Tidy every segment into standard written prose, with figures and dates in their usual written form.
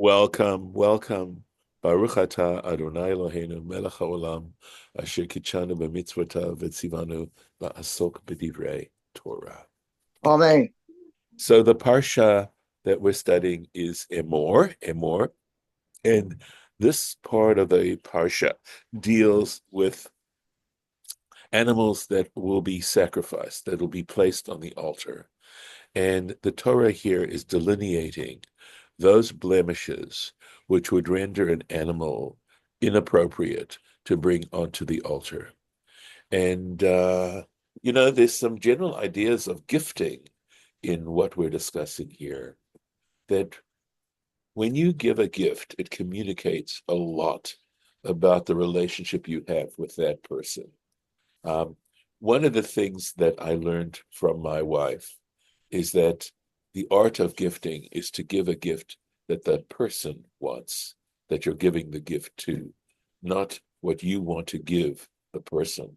Welcome, welcome. Baruch atah Adonai Eloheinu melech haolam asher kitshanu b'mitzvotav v'tzivanu la'asok b'divrei Torah. Amen. So the Parsha that we're studying is Emor, and this part of the Parsha deals with animals that will be sacrificed, that will be placed on the altar. And the Torah here is delineating those blemishes which would render an animal inappropriate to bring onto the altar. And, there's some general ideas of gifting in what we're discussing here, that when you give a gift, it communicates a lot about the relationship you have with that person. Um, One of the things that I learned from my wife is that the art of gifting is to give a gift that the person wants, that you're giving the gift to, not what you want to give the person.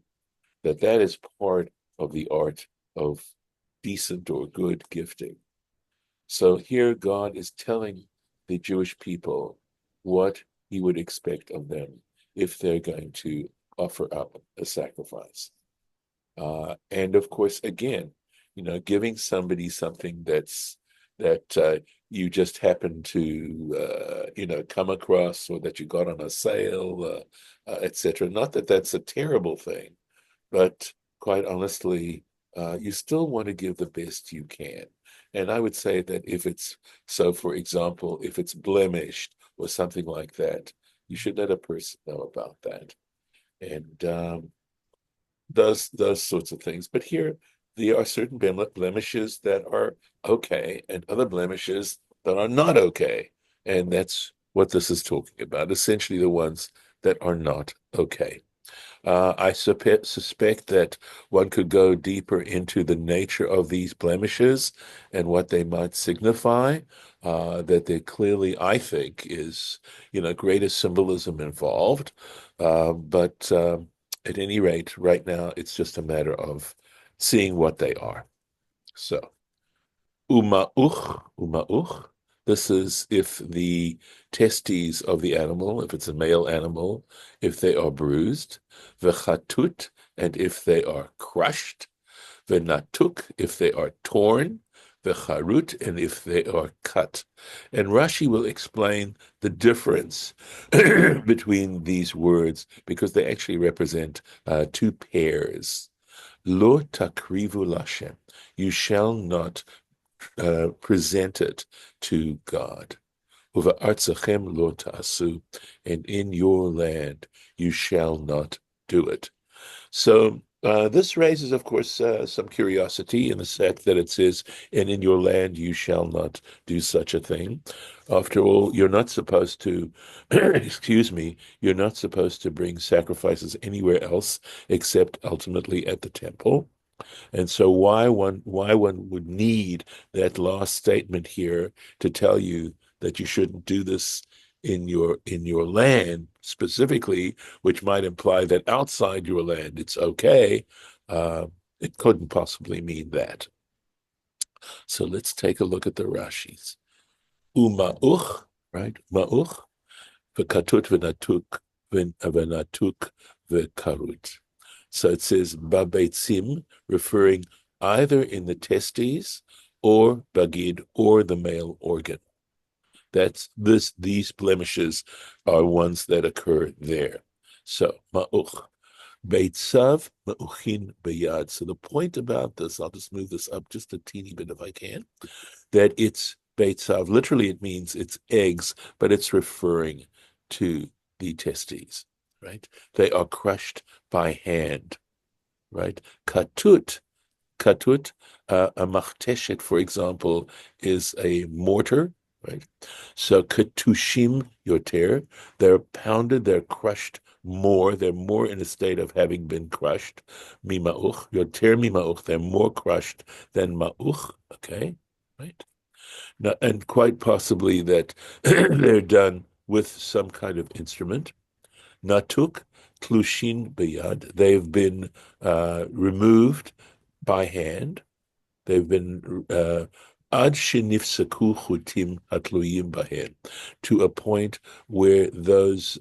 That is part of the art of decent or good gifting. So here God is telling the Jewish people what he would expect of them if they're going to offer up a sacrifice. And of course, again, giving somebody something that you just happen to come across, or that you got on a sale, etc. Not that that's a terrible thing, but quite honestly, you still want to give the best you can. And I would say that if it's so, for example, if it's blemished or something like that, you should let a person know about that. And those sorts of things. But here, there are certain blemishes that are okay, and other blemishes that are not okay. And that's what this is talking about, essentially the ones that are not okay. I suspect that one could go deeper into the nature of these blemishes and what they might signify. That there clearly, I think, is greater symbolism involved. But at any rate, right now, it's just a matter of seeing what they are. So, umauch. This is if the testes of the animal, if it's a male animal, if they are bruised, v'chatut, and if they are crushed, v'natuk, if they are torn, v'charut, and if they are cut. And Rashi will explain the difference between these words because they actually represent two pairs. Lo takrivu lashem. You shall not present it to God. Uva lo ta'asu, and in your land you shall not do it. So this raises, of course, some curiosity in the fact that it says, and in your land you shall not do such a thing. After all, you're not supposed to, excuse me, you're not supposed to bring sacrifices anywhere else except ultimately at the temple. And so why one would need that last statement here to tell you that you shouldn't do this in your land specifically, which might imply that outside your land it's okay. Uh, it couldn't possibly mean that. So let's take a look at the Rashis. Umauch, right? Mauch, v'katut v'natuk, v'natuk v'karut. So it says babeitzim, referring either in the testes or bagid, or the male organ. That's this. These blemishes are ones that occur there. So ma'uch, beitzav ma'uchin beyad. So the point about this, I'll just move this up just a teeny bit if I can, that it's beitzav. Literally, it means it's eggs, but it's referring to the testes, right? They are crushed by hand, right? Katut, a machteshet, for example, is a mortar, right? So katushim yoter, they're pounded, they're crushed more, they're more in a state of having been crushed. Mimauch, yoter mimauch, they're more crushed than mauch, okay, right? Now, and quite possibly that they're done with some kind of instrument. Natuk, tlushin beyad, they've been removed by hand. They've been Ad shenifsaku chutim hatluyim bahen, to a point where those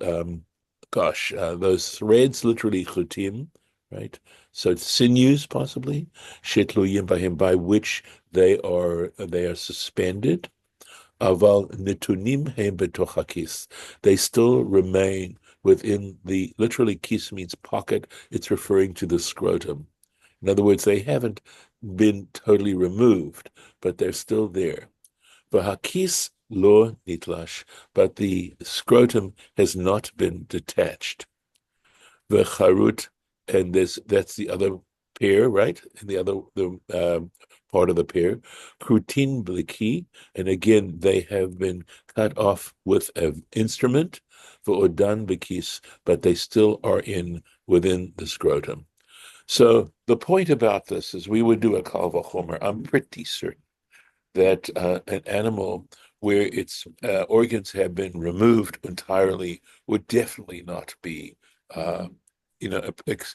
threads, literally chutim, right? So sinews, possibly, shetluyim bahen, by which they are suspended. Aval nitunim heim betoch hakis. They still remain within the, literally kis means pocket. It's referring to the scrotum. In other words, they haven't been totally removed, but they're still there. V'hakis lo nitlash, but the scrotum has not been detached. V'charut, and that's the other pair, right? And the part of the pair, krutin bliki, and again they have been cut off with an instrument, v'odan bikis, but they still are within the scrotum. So the point about this is we would do a kal v'chomer. I'm pretty certain that an animal where its organs have been removed entirely would definitely not be, uh,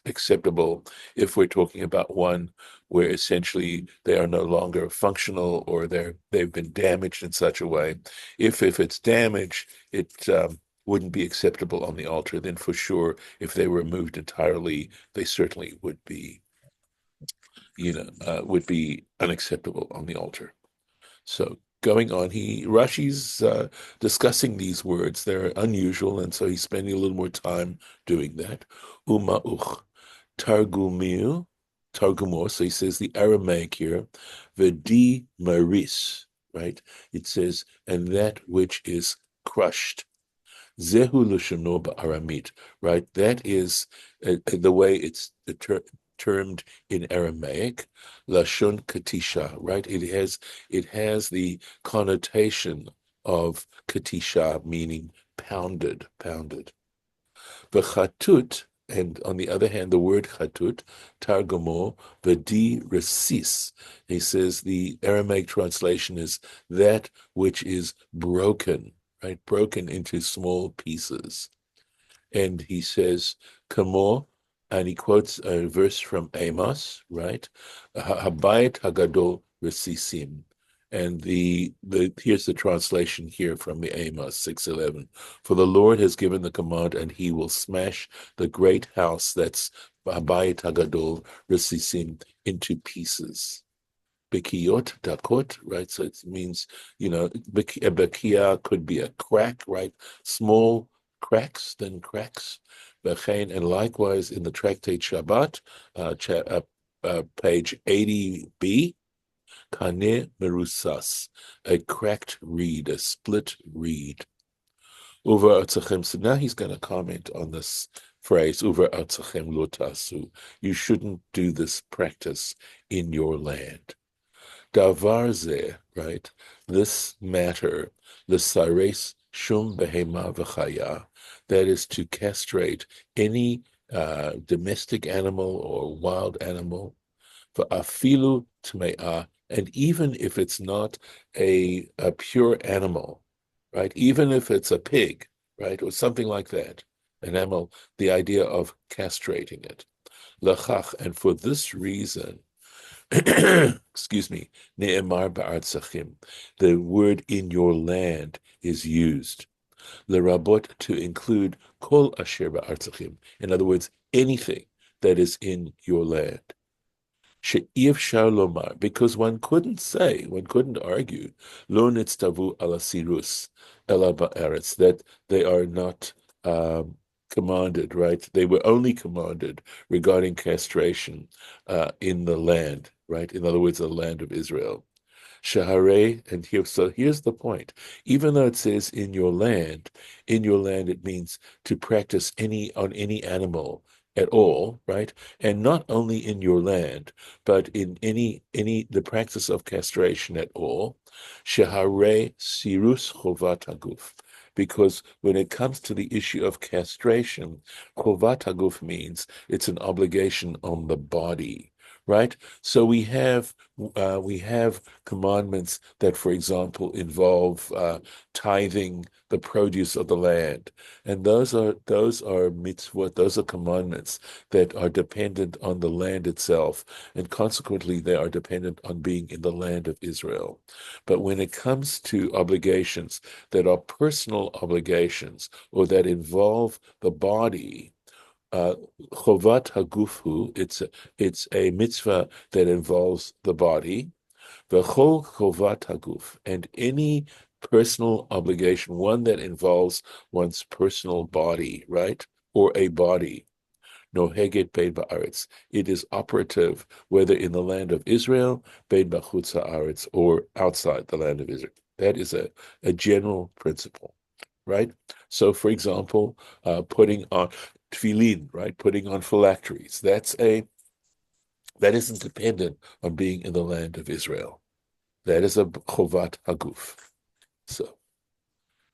acceptable if we're talking about one where essentially they are no longer functional or they've been damaged in such a way. If it's damaged, it wouldn't be acceptable on the altar. Then for sure, if they were removed entirely, they certainly would be unacceptable on the altar. So going on, Rashi's discussing these words. They're unusual, and so he's spending a little more time doing that. Uma'uch targumor. So he says the Aramaic here, v'di maris, right? It says, and that which is crushed. Zehu l'shono ba'aramit, right? That is the way it's termed in Aramaic, lashon katisha, right? It has the connotation of katisha, meaning pounded. V'chatut, and on the other hand, the word chatut, targumo, v'di resis. He says the Aramaic translation is that which is broken, right? Broken into small pieces. And he says, Kamo, and he quotes a verse from Amos, right? Habayit hagadol resisim. And here's the translation here from the Amos 6:11. For the Lord has given the command, and he will smash the great house that's Habayit hagadol resisim into pieces. Bekiyot dakot, right? So it means, a bekia could be a crack, right? Small cracks, then cracks. And likewise in the tractate Shabbat, page 80b, kane merusas, a cracked reed, a split reed. Uva atzachem. So now he's going to comment on this phrase, uva atzachem lo tasu. You shouldn't do this practice in your land. Davar zeh, right? This matter, the sares shum behema v'chaya, that is to castrate any domestic animal or wild animal, v'afilu tme'ah, and even if it's not a pure animal, right? Even if it's a pig, right, or something like that, an animal, the idea of castrating it. Lachach, and for this reason, excuse me, ne'emar ba'artzachim, the word in your land is used. Lerabot, to include kol asher ba'artzachim, in other words, anything that is in your land. She'iev shar lomar, because one couldn't argue, lo nitztavu ala sirus, ela ba'aretz, that they are not commanded, right? They were only commanded regarding castration in the land, right? In other words, the land of Israel. Shahare, and here's the point. Even though it says in your land it means to practice on any animal at all, right? And not only in your land, but in the practice of castration at all. Shahare sirus chovat haguf. Because when it comes to the issue of castration, chovat haguf means it's an obligation on the body, right? So we have commandments that, for example, involve tithing the produce of the land, and those are mitzvot. Those are commandments that are dependent on the land itself, and consequently, they are dependent on being in the land of Israel. But when it comes to obligations that are personal obligations or that involve the body, uh, Chovat Hagufu, it's a mitzvah that involves the body. V'chol Chovat Haguf, and any personal obligation, one that involves one's personal body, right? Or a body. Noheget bein ba'aretz. It is operative whether in the land of Israel, bein b'chutz ha'aretz, or outside the land of Israel. That is a general principle, right? So, for example, putting on tefillin, right? Putting on phylacteries. That isn't dependent on being in the land of Israel. That is a chovat haguf.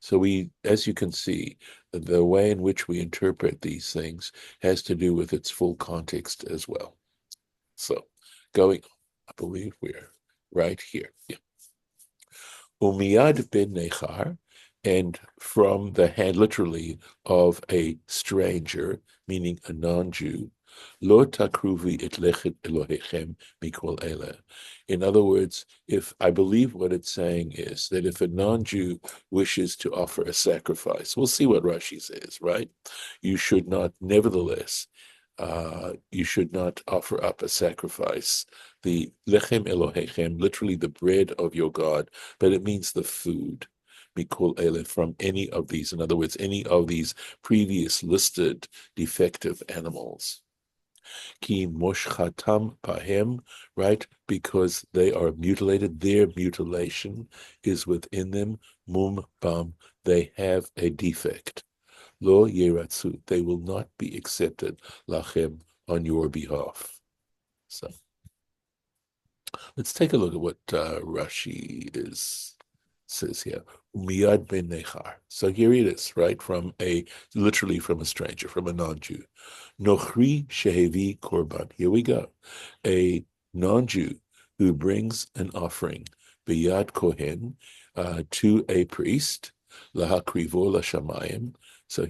So we, as you can see, the way in which we interpret these things has to do with its full context as well. So going on, I believe we're right here. Yeah. Umiyad ben Nechar, and from the hand, literally, of a stranger, meaning a non-Jew, lo takruvi et lechet Elohechem mikol ele. In other words, if I believe what it's saying is that if a non-Jew wishes to offer a sacrifice, we'll see what Rashi says, right? You should not, nevertheless, you should not offer up a sacrifice. The lechem Elohechem, literally the bread of your God, but it means the food. Mikol ele, from any of these, in other words, any of these previous listed defective animals. Ki moshchatam pahem, right? Because they are mutilated, their mutilation is within them. Mum bam, they have a defect. Lo yeratzu, they will not be accepted lachem, on your behalf. So let's take a look at what Rashi says here. Umiyad ben nechar. So here it is, right? Literally from a stranger, from a non-Jew. Nochri shehevi korban. Here we go. A non-Jew who brings an offering, biyad kohen, to a priest, lahakrivo lashamayim. So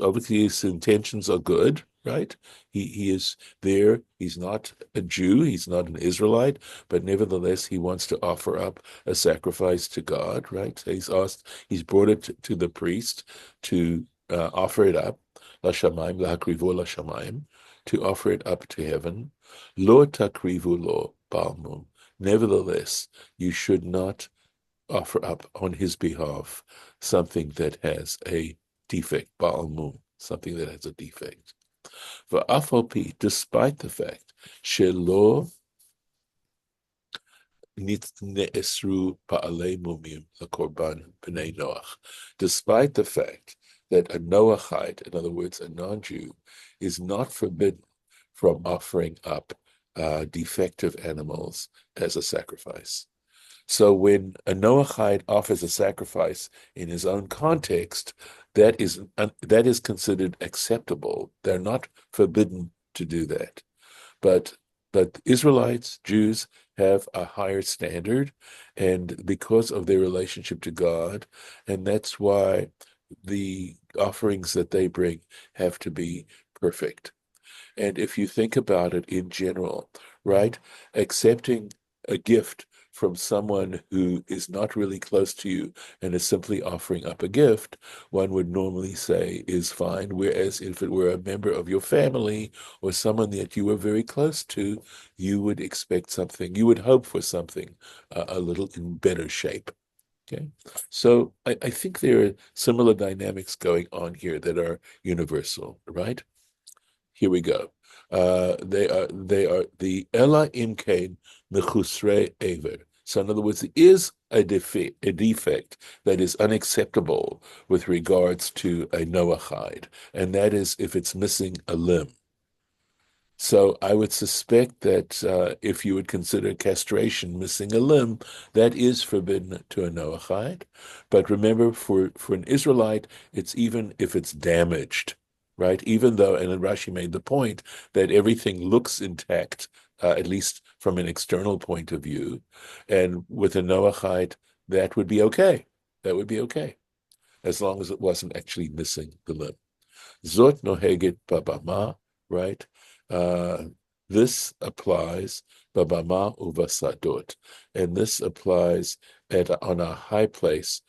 obviously his intentions are good, right? He is there. He's not a Jew. He's not an Israelite, but nevertheless he wants to offer up a sacrifice to God, right? So he's brought it to the priest to offer it up, lashamayim, lahakrivo lashamayim, to offer it up to heaven. Lo takrivu lo balmum. Nevertheless, you should not offer up on his behalf something that has a defect, balmum, something that has a defect. V'afopi, despite the fact, shelo ne'esru pa'alei mumim l'korban b'nei Noach, despite the fact that a Noachide, in other words, a non-Jew, is not forbidden from offering up defective animals as a sacrifice. So when a Noachide offers a sacrifice in his own context, that is considered acceptable. They're not forbidden to do that. But Israelites, Jews, have a higher standard, and because of their relationship to God, and that's why the offerings that they bring have to be perfect. And if you think about it in general, right, accepting a gift from someone who is not really close to you and is simply offering up a gift, one would normally say is fine. Whereas if it were a member of your family or someone that you were very close to, you would expect something, you would hope for something a little in better shape. Okay, so I think there are similar dynamics going on here that are universal, right? Here we go. They are the Ella Imkain Mechusre Aver. So in other words, there is a defect that is unacceptable with regards to a Noachide, and that is if it's missing a limb. So I would suspect that if you would consider castration missing a limb, that is forbidden to a Noachide. But remember, for an Israelite, it's even if it's damaged, right? Even though, and then Rashi made the point that everything looks intact at least from an external point of view. And with a Noachide, that would be okay. That would be okay, as long as it wasn't actually missing the limb. Zot noheget babama, right? Uh, this applies babama uvasadot, and this applies on a high place.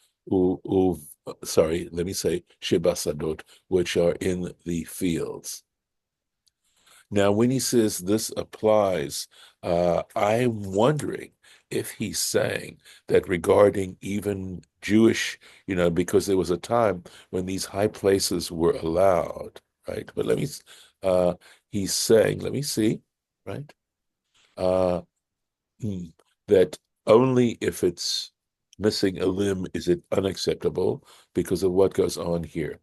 Sorry, let me say shebasadot, which are in the fields. Now, when he says this applies, I'm wondering if he's saying that regarding even Jewish, because there was a time when these high places were allowed, right? But he's saying, let me see, right? Uh, that only if it's missing a limb is it unacceptable because of what goes on here.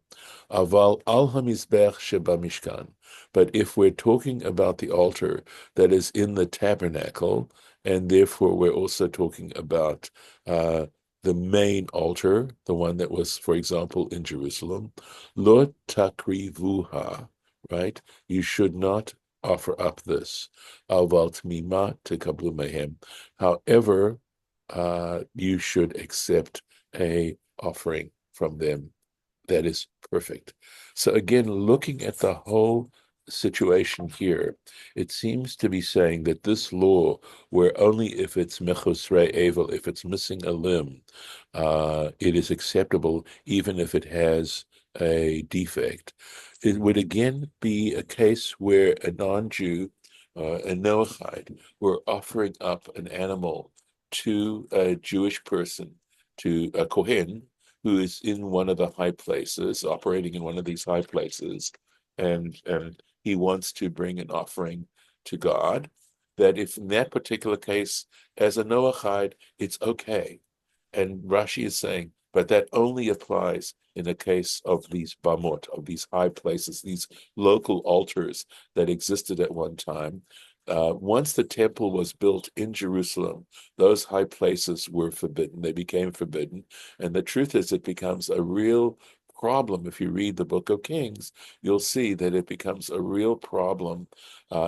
Aval al hamizbech sheba mishkan. But if we're talking about the altar that is in the tabernacle, and therefore we're also talking about the main altar, the one that was, for example, in Jerusalem, lo takrivuha, right? You should not offer up this. Aval tmima tekablu mehem. However, you should accept a offering from them that is perfect. So again, looking at the whole situation here, it seems to be saying that this law, where only if it's mechusrei evel, if it's missing a limb, it is acceptable, even if it has a defect. It would again be a case where a non-Jew, a Noachide, were offering up an animal to a Jewish person, to a Kohen, who is in one of the high places, operating in one of these high places, and he wants to bring an offering to God, that if in that particular case, as a Noachide, it's okay. And Rashi is saying, but that only applies in the case of these bamot, of these high places, these local altars that existed at one time. Once the temple was built in Jerusalem, those high places were forbidden. They became forbidden. And the truth is, it becomes a real problem. If you read the book of Kings, you'll see that it becomes a real problem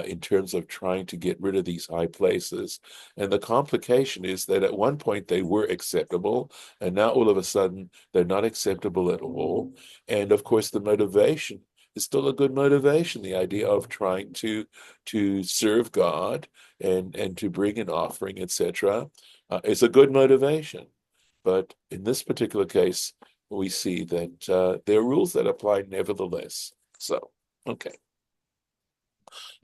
in terms of trying to get rid of these high places. And the complication is that at one point they were acceptable, and now all of a sudden they're not acceptable at all. And of course, the motivation is still a good motivation. The idea of trying to serve God and to bring an offering, etc., is a good motivation. But in this particular case, we see that there are rules that apply nevertheless. So, okay.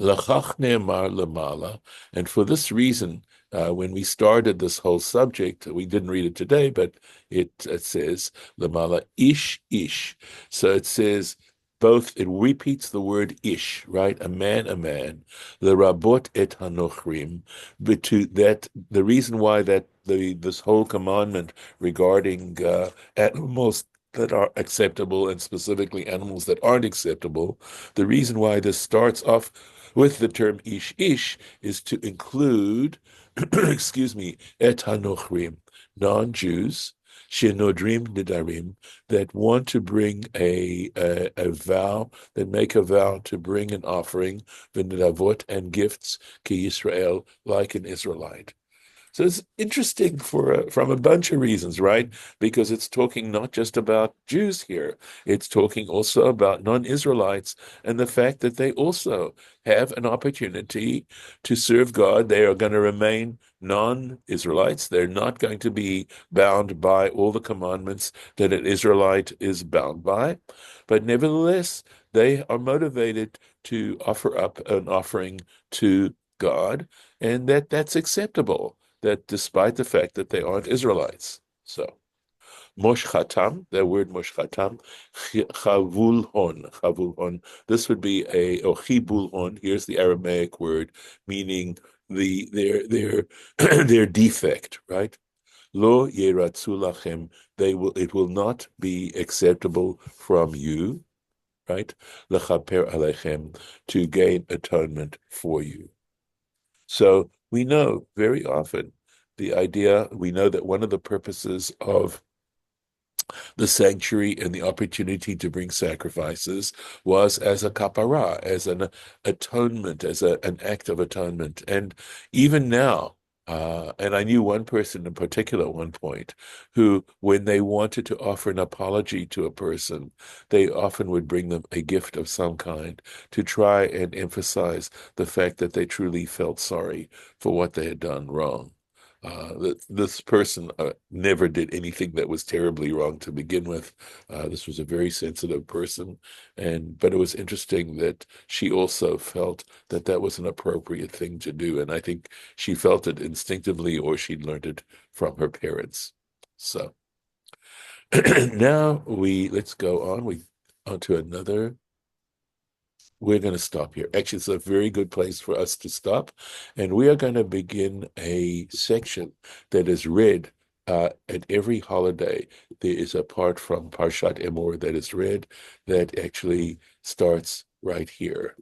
Lachach ne'emar lemala, and for this reason, when we started this whole subject, we didn't read it today, but it says lemala ish ish. So it says both. It repeats the word ish, right? A man, a man. Lerabot et hanochrim. But to that, the reason why this whole commandment regarding animals that are acceptable and specifically animals that aren't acceptable, the reason why this starts off with the term ish ish is to include, excuse me, et hanochrim, non-Jews, shenodrim nidarim, that want to bring a vow, that make a vow to bring an offering, v'nidavot, and gifts, ki Yisrael, like an Israelite. So it's interesting from a bunch of reasons, right? Because it's talking not just about Jews here, it's talking also about non-Israelites and the fact that they also have an opportunity to serve God. They are going to remain non-Israelites. They're not going to be bound by all the commandments that an Israelite is bound by. But nevertheless, they are motivated to offer up an offering to God, and that's acceptable, that despite the fact that they aren't Israelites. So, moshchatam, that word moshchatam, chavul hon. This would be or chibul hon. Here's the Aramaic word meaning their defect, right? Lo yeratzu lachem. It will not be acceptable from you, right? Lechaper alechem, to gain atonement for you. So we know very often we know that one of the purposes of the sanctuary and the opportunity to bring sacrifices was as a kapara, as an atonement, as an act of atonement. And even now, and I knew one person in particular at one point who, when they wanted to offer an apology to a person, they often would bring them a gift of some kind to try and emphasize the fact that they truly felt sorry for what they had done wrong. This person never did anything that was terribly wrong to begin with. This was a very sensitive person, but it was interesting that she also felt that that was an appropriate thing to do, and I think she felt it instinctively, or she'd learned it from her parents. So now let's go on. On to another. We're going to stop here. Actually, it's a very good place for us to stop. And we are going to begin a section that is read at every holiday. There is a part from Parshat Emor that is read that actually starts right here.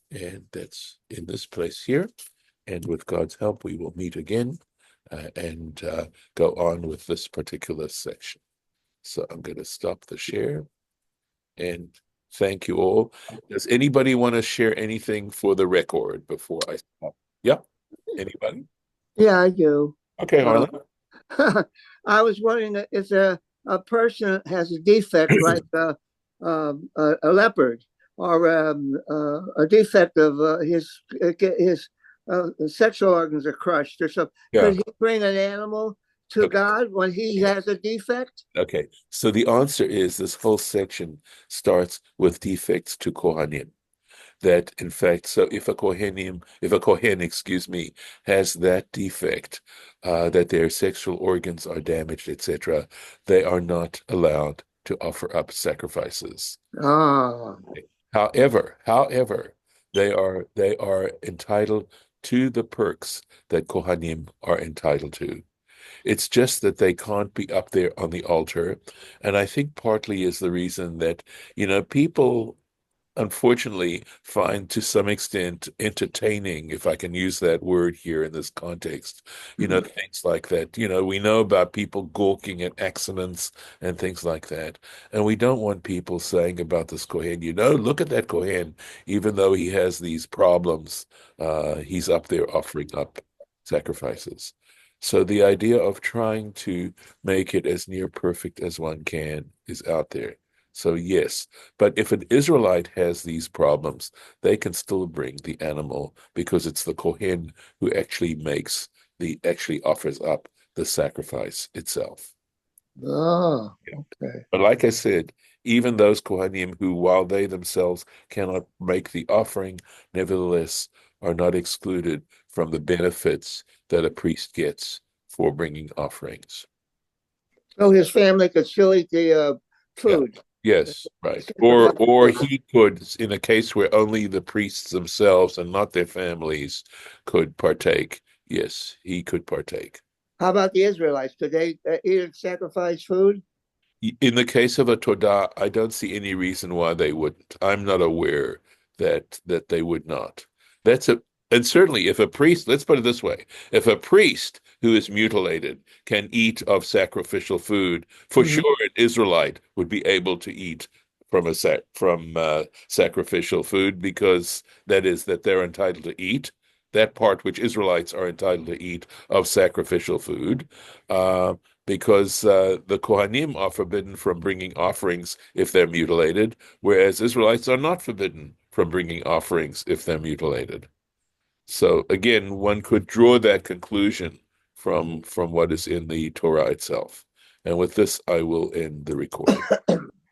And that's in this place here. And with God's help, we will meet again and go on with this particular section. So I'm going to stop the share and thank you all. Does anybody want to share anything for the record before I stop? Yeah, anybody? Yeah, I do. Okay, Uh, Harlan. I was wondering that if a person has a defect like a leopard or a defect of his sexual organs are crushed or something, Yeah. could he bring an animal to Okay. God when he has a defect? Okay. So the answer is this whole section starts with defects to Kohanim. That in fact, so if a Kohen, excuse me, has that defect, that their sexual organs are damaged, etc., they are not allowed to offer up sacrifices. Ah, However, they are entitled to the perks that Kohanim are entitled to. It's just that they can't be up there on the altar. And I think partly is the reason that, people unfortunately find to some extent entertaining, if I can use that word here in this context, things like that. We know about people gawking at accidents and things like that. And we don't want people saying about this Kohen, look at that Kohen, even though he has these problems, he's up there offering up sacrifices. So the idea of trying to make it as near perfect as one can is out there. So yes, but if an Israelite has these problems, they can still bring the animal because it's the Kohen who actually offers up the sacrifice itself. ah, Yeah. okay. But like I said, even those Kohanim who, while they themselves cannot make the offering, nevertheless are not excluded from the benefits that a priest gets for bringing offerings. So his family could still eat the Yeah. food, Yes, right. Or sacrifice or food. he could, in a case where only the priests themselves and not their families could partake. Yes, he could partake. How about the Israelites? Could they eat and sacrifice food? In the case of a Todah, I don't see any reason why they wouldn't. I'm not aware that they would not. That's a And certainly if a priest, let's put it this way, if a priest who is mutilated can eat of sacrificial food, for Mhm. sure an Israelite would be able to eat from sacrificial food because that is that they're entitled to eat that part which Israelites are entitled to eat of sacrificial food. Uh, because the Kohanim are forbidden from bringing offerings if they're mutilated, whereas Israelites are not forbidden from bringing offerings if they're mutilated. So again, one could draw that conclusion from what is in the Torah itself. And with this, I will end the recording.